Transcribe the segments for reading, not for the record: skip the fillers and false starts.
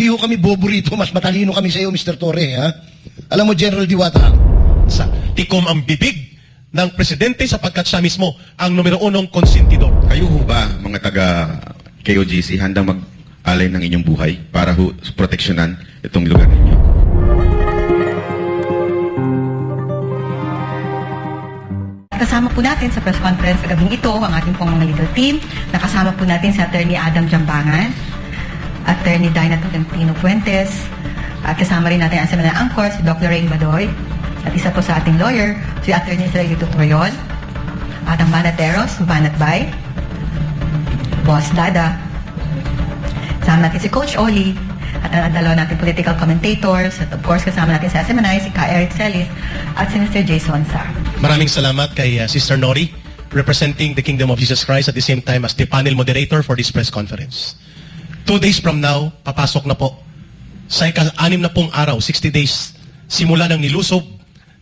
Hindi ho kami bobo rito. Mas matalino kami sa iyo, Mr. Torre, ha? Alam mo, General Diwata, Sa tikom ang bibig ng presidente sapagkat siya mismo ang numero unong konsentidor. Kayo ho ba, mga taga KOGC, handang mag-alay ng inyong buhay para ho proteksyonan itong lugar ninyo? Kasama po natin sa press conference sa gabing ito ang ating pong mga legal team. Nakasama po natin si Attorney Adam Jambangan, Attorney Dinah Tolentino Fuentes, at kasama rin natin ang seminar anchor, si Dr. Rain Badoy, at isa po sa ating lawyer, si Attorney Israel Tutorion, at ang Manateros, Banat Bay, Boss Dada, kasama natin si Coach Oli, at ang dalawa natin political commentators, at of course kasama natin sa SMNI, si Ka Eric Celis, at si Mr. Jason Sa. Maraming salamat kay Sister Nori, representing the Kingdom of Jesus Christ at the same time as the panel moderator for this press conference. 2 days from now, papasok na po sa ika-6 na pong araw, 60 days, simula ng nilusob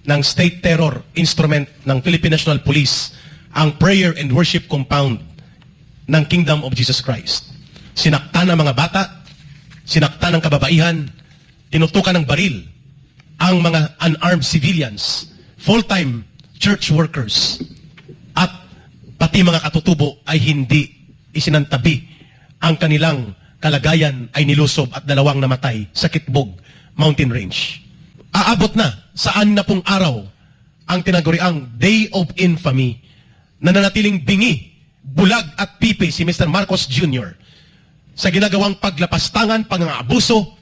ng state terror instrument ng Philippine National Police ang prayer and worship compound ng Kingdom of Jesus Christ. Sinaktan ang mga bata, sinaktan ang kababaihan, tinutukan ng baril ang mga unarmed civilians, full-time church workers, at pati mga katutubo ay hindi isinantabi. Ang kanilang kalagayan ay nilusob at 2 namatay sa Kitbog Mountain Range. Aabot na sa 6 na pong araw ang tinaguriang Day of Infamy na nanatiling bingi, bulag at pipi si Mr. Marcos Jr. sa ginagawang paglapastangan, pang-aabuso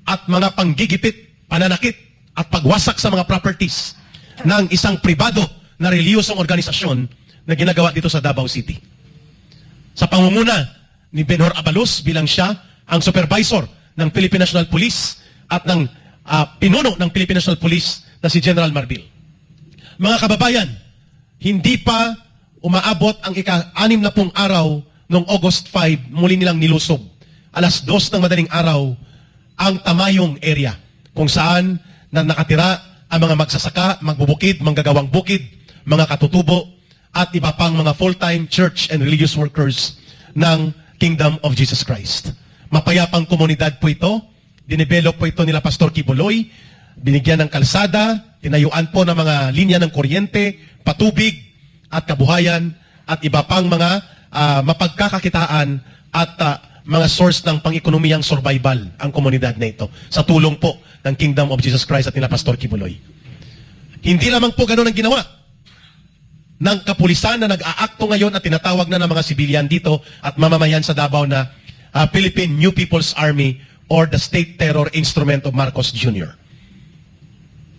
at mga panggigipit, pananakit at pagwasak sa mga properties ng isang pribado na reliyosong organisasyon na ginagawa dito sa Davao City. Sa pangunguna ni Benhur Abalos bilang siya ang supervisor ng Philippine National Police at ng pinuno ng Philippine National Police na si General Marbil. Mga kababayan, hindi pa umaabot ang ika-6 na pong araw noong August 5, muli nilang nilusob. 2:00 ng madaling araw ang Tamayong area kung saan na nakatira ang mga magsasaka, magbubukid, manggagawang bukid, mga katutubo at iba pang mga full-time church and religious workers ng Kingdom of Jesus Christ. Mapayapang komunidad po ito. Dinevelop po ito nila Pastor Kibuloy. Binigyan ng kalsada, tinayuan po ng mga linya ng kuryente, patubig at kabuhayan at iba pang mga mapagkakakitaan at mga source ng pang-ekonomiyang survival ang komunidad na ito sa tulong po ng Kingdom of Jesus Christ at nila Pastor Kibuloy. Hindi lamang po ganun ang ginawa ng kapulisan na nag-aakto ngayon at tinatawag na ng mga sibilyan dito at mamamayan sa Davao na Philippine New People's Army or the State Terror Instrument of Marcos Jr.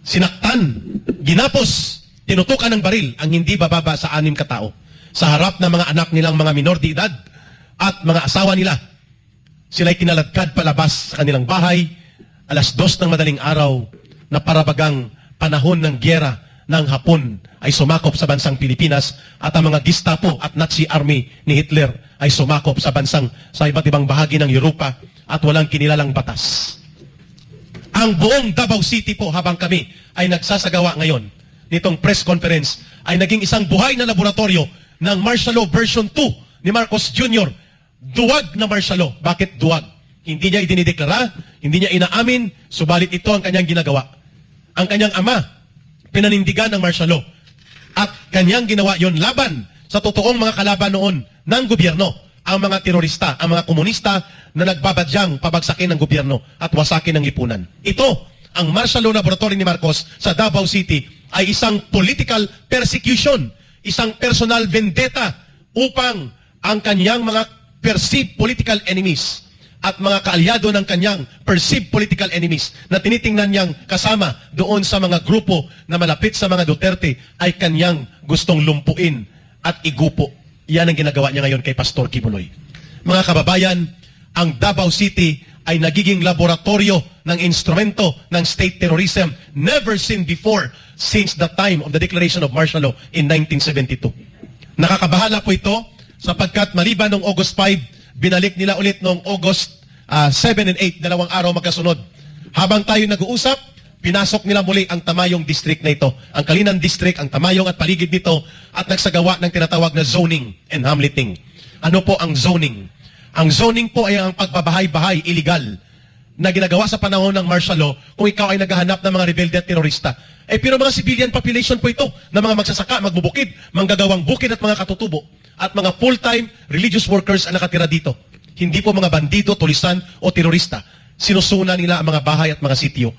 Sinaktan, ginapos, tinutukan ng baril ang hindi bababa sa 6 katao sa harap ng mga anak nilang mga minor de edad at mga asawa nila. Sila'y kinaladkad palabas sa kanilang bahay 2:00 ng madaling araw na parabagang panahon ng gyera ng Hapon ay sumakop sa bansang Pilipinas at ang mga Gestapo at Nazi Army ni Hitler ay sumakop sa iba't ibang bahagi ng Europa at walang kinilalang batas. Ang buong Davao City po habang kami ay nagsasagawa ngayon nitong press conference ay naging isang buhay na laboratorio ng martial law version 2 ni Marcos Jr. Duwag na martial law. Bakit duwag? Hindi niya idinideklara, hindi niya inaamin, subalit ito ang kanyang ginagawa. Ang kanyang ama, pinanindigan ng martial law. At kanyang ginawa yon laban sa totoong mga kalaban noon ng gobyerno, ang mga terorista, ang mga komunista na nagbabadyang pabagsakin ng gobyerno at wasakin ng lipunan. Ito, ang martial law laboratory ni Marcos sa Davao City ay isang political persecution, isang personal vendetta upang ang kanyang mga perceived political enemies at mga kaalyado ng kanyang perceived political enemies na tinitingnan niyang kasama doon sa mga grupo na malapit sa mga Duterte ay kanyang gustong lumpuin at igupo. Yan ang ginagawa niya ngayon kay Pastor Kibuloy. Mga kababayan, ang Davao City ay nagiging laboratorio ng instrumento ng state terrorism never seen before since the time of the declaration of martial law in 1972. Nakakabahala po ito sapagkat maliban noong August 5, binalik nila ulit noong August 7 and 8, 2 araw magkasunod. Habang tayo nag-uusap, pinasok nila muli ang Tamayong District na ito. Ang Kalinan District, ang Tamayong at paligid nito at nagsagawa ng tinatawag na zoning and hamleting. Ano po ang zoning? Ang zoning po ay ang pagbabahay-bahay illegal na ginagawa sa panahon ng martial law kung ikaw ay naghahanap ng mga rebelde at terorista. Pero mga civilian population po ito na mga magsasaka, magbubukid, manggagawang bukid at mga katutubo at mga full-time religious workers ang nakatira dito. Hindi po mga bandido, tulisan o terorista. Sinusuna nila ang mga bahay at mga sitio.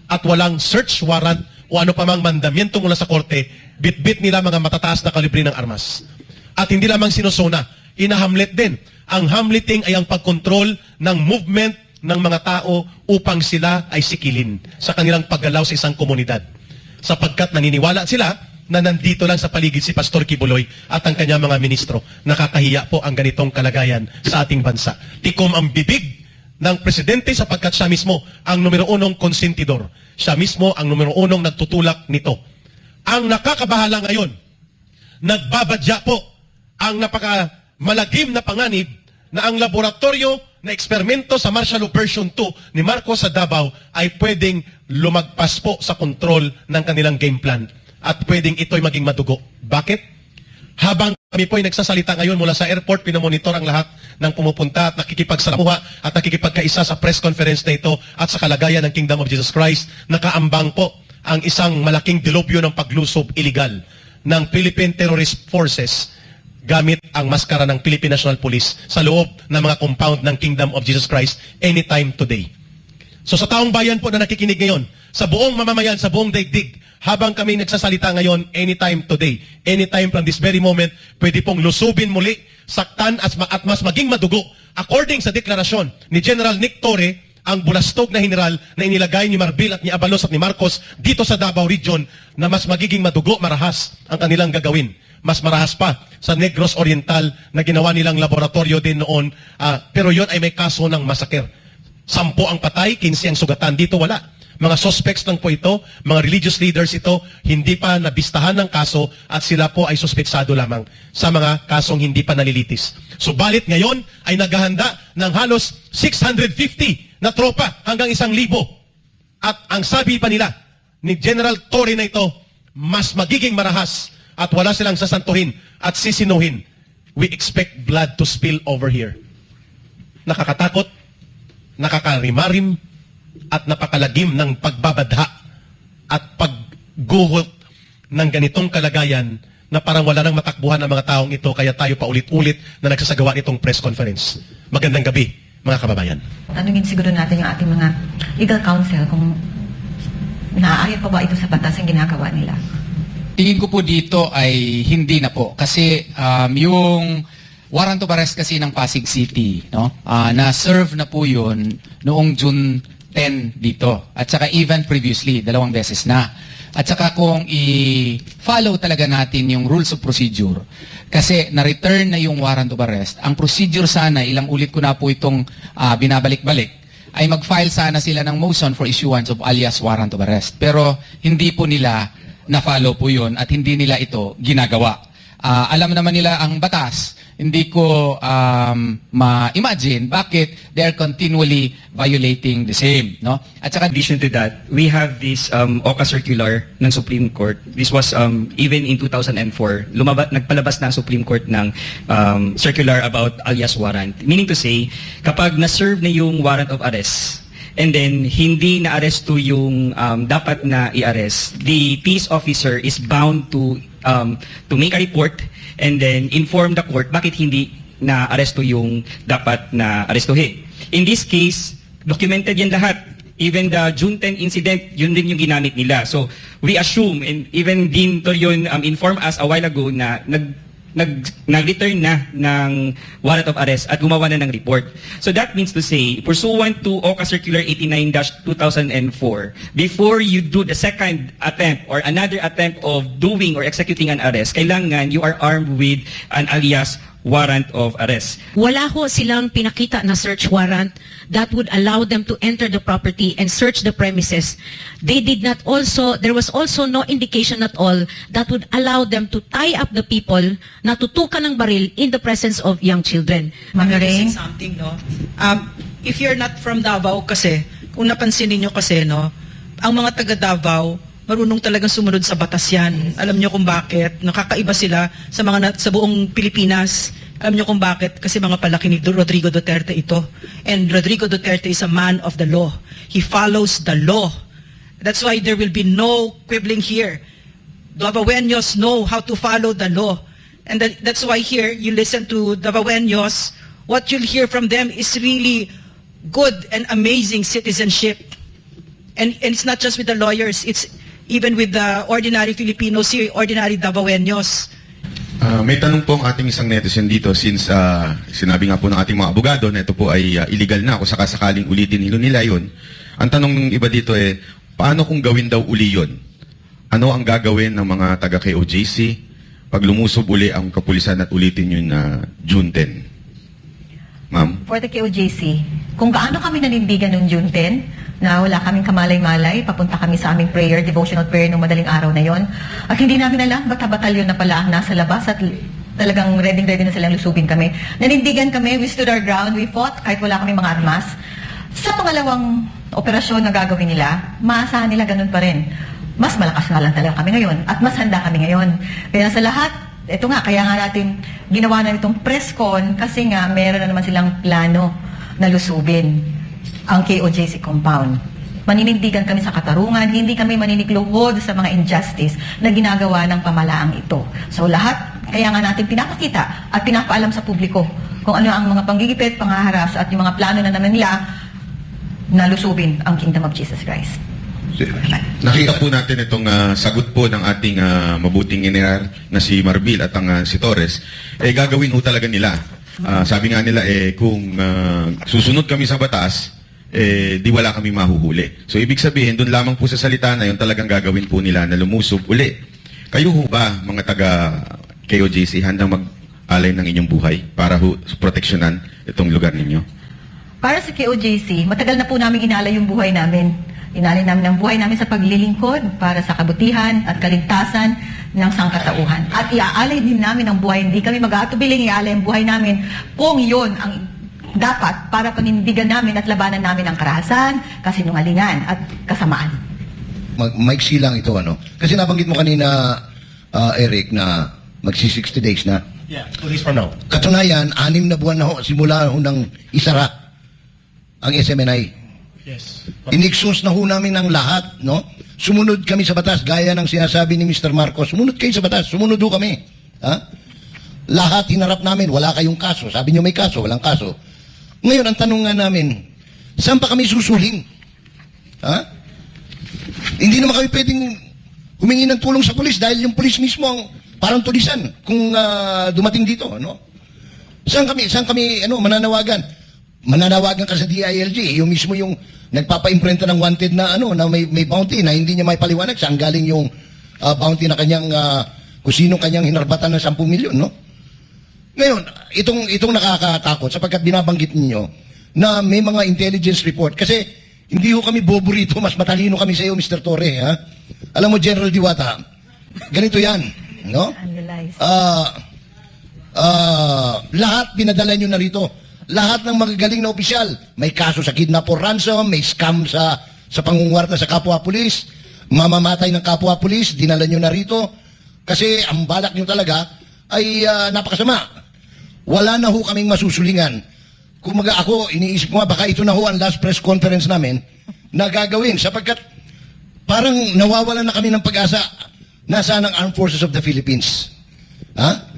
At walang search warrant o ano pa mang mandamiento mula sa korte, bit-bit nila mga matataas na kalibre ng armas. At hindi lamang sinusuna, inahamlet din. Ang hamleting ay ang pagkontrol ng movement ng mga tao upang sila ay sikilin sa kanilang paggalaw sa isang komunidad. Sapagkat naniniwala sila na nandito lang sa paligid si Pastor Kibuloy at ang kanyang mga ministro. Nakakahiya po ang ganitong kalagayan sa ating bansa. Tikom ang bibig ng presidente sapagkat siya mismo ang numero 1 konsentidor. Siya mismo ang numero 1 nagtutulak nito. Ang nakakabahala ngayon, nagbabadya po ang napakamalagim na panganib na ang laboratorio na eksperimento sa Martial Law Version 2 ni Marcos sa Davao ay pwedeng lumagpas po sa kontrol ng kanilang game plan at pwedeng ito'y maging madugo. Bakit? Habang kami po'y nagsasalita ngayon mula sa airport, pinamonitor ang lahat ng pumupunta at nakikipagsalamuha at nakikipagkaisa sa press conference na ito at sa kalagayan ng Kingdom of Jesus Christ, nakaambang po ang isang malaking dilubyo ng paglusob iligal ng Philippine Terrorist Forces gamit ang maskara ng Philippine National Police sa loob ng mga compound ng Kingdom of Jesus Christ anytime today. So sa taong bayan po na nakikinig ngayon, sa buong mamamayan, sa buong daigdig, habang kami nagsasalita ngayon, anytime today, anytime from this very moment, pwede pong lusubin muli, saktan at mas maging madugo. According sa deklarasyon ni General Nick Torre, ang bulastog na general na inilagay ni Marbil at ni Abalos at ni Marcos dito sa Davao Region na mas magiging madugo, marahas ang kanilang gagawin. Mas marahas pa sa Negros Oriental na ginawa nilang laboratorio din noon. Pero yon ay may kaso ng masaker. 10 ang patay, 15 ang sugatan. Dito wala. Mga suspects lang po ito, mga religious leaders ito, hindi pa nabistahan ng kaso at sila po ay suspetsado lamang sa mga kasong hindi pa nalilitis. Subalit ngayon ay naghahanda ng halos 650 na tropa hanggang 1,000. At ang sabi pa nila ni General Torre na ito, mas magiging marahas at wala silang sasantuhin at sisinuhin. We expect blood to spill over here. Nakakatakot, nakakarimarim, at napakalagim ng pagbabadha at pagguhot ng ganitong kalagayan na parang wala nang matakbuhan ng mga taong ito kaya tayo paulit-ulit na nagsasagawa nitong press conference. Magandang gabi, mga kababayan. Tanungin siguro natin yung ating mga legal counsel kung naaayon pa ba ito sa batas ang ginagawa nila. Tingin ko po dito ay hindi na po. Kasi yung warrant of arrest kasi ng Pasig City, no? Na-serve na po yun noong June 10 dito. At saka even previously, 2 beses na. At saka kung i-follow talaga natin yung rules of procedure, kasi na-return na yung warrant of arrest, ang procedure sana, ilang ulit ko na po itong binabalik-balik, ay mag-file sana sila ng motion for issuance of alias warrant of arrest. Pero hindi po nila na-follow po yun at hindi nila ito ginagawa. Alam naman nila ang batas. Hindi ko ma-imagine bakit they are continually violating the same. No? At saka, In addition to that, we have this OCA circular ng Supreme Court. This was even in 2004. Nagpalabas na ang Supreme Court ng circular about alias warrant. Meaning to say, kapag na-serve na yung warrant of arrest, and then hindi na-aresto yung dapat na i-arrest, the peace officer is bound to make a report and then inform the court bakit hindi na-aresto yung dapat na arestuhin. In this case, documented yan lahat. Even the June 10 incident, yun din yung ginamit nila. So we assume, and even din to yun informed us a while ago na nag-return na ng warrant of arrest at gumawa na ng report. So that means to say, pursuant to OCA Circular 89-2004, before you do the second attempt or another attempt of doing or executing an arrest, kailangan you are armed with an alias warrant of arrest. Wala ho silang pinakita na search warrant that would allow them to enter the property and search the premises. They did not also, there was also no indication at all that would allow them to tie up the people na tutukan ng baril in the presence of young children. Ma'am Let me Lorraine? say something, no? If you're not from Davao kasi, kung napansin niyo kasi, no, ang mga taga Davao, marunong talagang sumunod sa batas yan. Alam niyo kung bakit? Nakakaiba sila sa mga sa buong Pilipinas. Alam niyo kung bakit? Kasi mga palaki ni Rodrigo Duterte ito. And Rodrigo Duterte is a man of the law. He follows the law. That's why there will be no quibbling here. Davaoenos know how to follow the law. And that's why here, you listen to Davaoenos, what you'll hear from them is really good and amazing citizenship. And it's not just with the lawyers, it's even with the ordinary Filipinos here, ordinary Davaoenos. May tanong po ang ating isang netizen dito since sinabi nga po ng ating mga abogado na ito po ay illegal na kung sakasakaling ulitin nila yun. Ang tanong ng iba dito paano kung gawin daw uli yun? Ano ang gagawin ng mga taga-KOJC pag lumusob uli ang kapulisan at ulitin yun na June 10? Ma'am? For the KOJC, kung gaano kami nanindigan noong June 10, na wala kaming kamalay-malay, papunta kami sa aming prayer, devotional prayer nung madaling araw na yon. At hindi namin alam, bata-batalyon na pala ang nasa labas at talagang ready-ready na silang lusubin kami. Nanindigan kami, we stood our ground, we fought kahit wala kami mga armas. Sa pangalawang operasyon na gagawin nila, maasahan nila ganun pa rin. Mas malakas nga lang talaga kami ngayon at mas handa kami ngayon. Kaya sa lahat, ito nga, kaya nga natin ginawa na itong press con kasi nga meron na naman silang plano na lusubin ang KOJC compound. Maninindigan kami sa katarungan, hindi kami maninikluhod sa mga injustice na ginagawa ng pamalaang ito. So lahat, kaya nga natin pinapakita at pinapaalam sa publiko kung ano ang mga panggigipit, pangaharas at yung mga plano na naman nila na lusubin ang Kingdom of Jesus Christ. Nakita po natin itong sagot po ng ating mabuting general na si Marbil at ang si Torres. Gagawin ho talaga nila. Sabi nga nila kung susunod kami sa batas, di wala kami mahuhuli. So ibig sabihin, doon lamang po sa salita na yun talagang gagawin po nila na lumusob uli. Kayo ho ba, mga taga KOJC, handang mag-alay ng inyong buhay para ho proteksyonan itong lugar ninyo? Para sa KOJC, matagal na po namin inalay yung buhay namin. Inalay namin ang buhay namin sa paglilingkod para sa kabutihan at kaligtasan ng sangkatauhan. At iaalay din namin ang buhay. Hindi kami mag-aatubiling iaalay ang buhay namin kung yun ang dapat para panindigan namin at labanan namin ang karahasan, kasinungalingan at kasamaan. Maiksi lang ito, ano? Kasi nabanggit mo kanina, Eric, na magsi-60 days na. Yeah, 2 days from now. Katunayan, 6 na buwan na ho, simula ho ng isara ang SMNI. Yes. Iniksons na ho namin ang lahat, no? Sumunod kami sa batas, gaya ng sinasabi ni Mr. Marcos, sumunod kayo sa batas, sumunod ho kami. Ha? Lahat hinarap namin, wala kayong kaso. Sabi niyo may kaso, walang kaso. Ngayon, ang tanong nga namin, saan pa kami susuling? Ha? Hindi naman kami pwedeng humingi ng tulong sa pulis dahil yung pulis mismo ang parang tulisan kung dumating dito. Ano? Saan kami mananawagan? Mananawagan ka sa DILG, yung mismo yung nagpapa-imprenta ng wanted na na may bounty na hindi niya may paliwanag saan galing yung bounty na kanyang kung sino kanyang hinarbatan ng 10 milyon, no? Ngayon, itong nakakatakot sapagkat binabanggit ninyo na may mga intelligence report kasi hindi ho kami bobo rito, mas matalino kami sa iyo, Mr. Torre, ha? Alam mo, General Diwata, ganito yan, no? Lahat binadala nyo na rito. Lahat ng magagaling na opisyal, may kaso sa kidnap or ransom, may scam sa pangungwarta sa kapwa-pulis, mamamatay ng kapwa-pulis, dinala nyo na rito. Kasi ang balak nyo talaga ay napakasama. Wala na ho kaming masusulingan. Kung ako, iniisip ko nga, baka ito na ho ang last press conference namin na gagawin sapagkat parang nawawalan na kami ng pag-asa. Nasaan ang Armed Forces of the Philippines? Ha?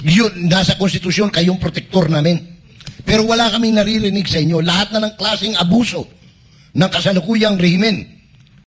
Yun, nasa konstitusyon, kayong protektor namin. Pero wala kaming naririnig sa inyo. Lahat na ng klaseng abuso ng kasalukuyang rehimen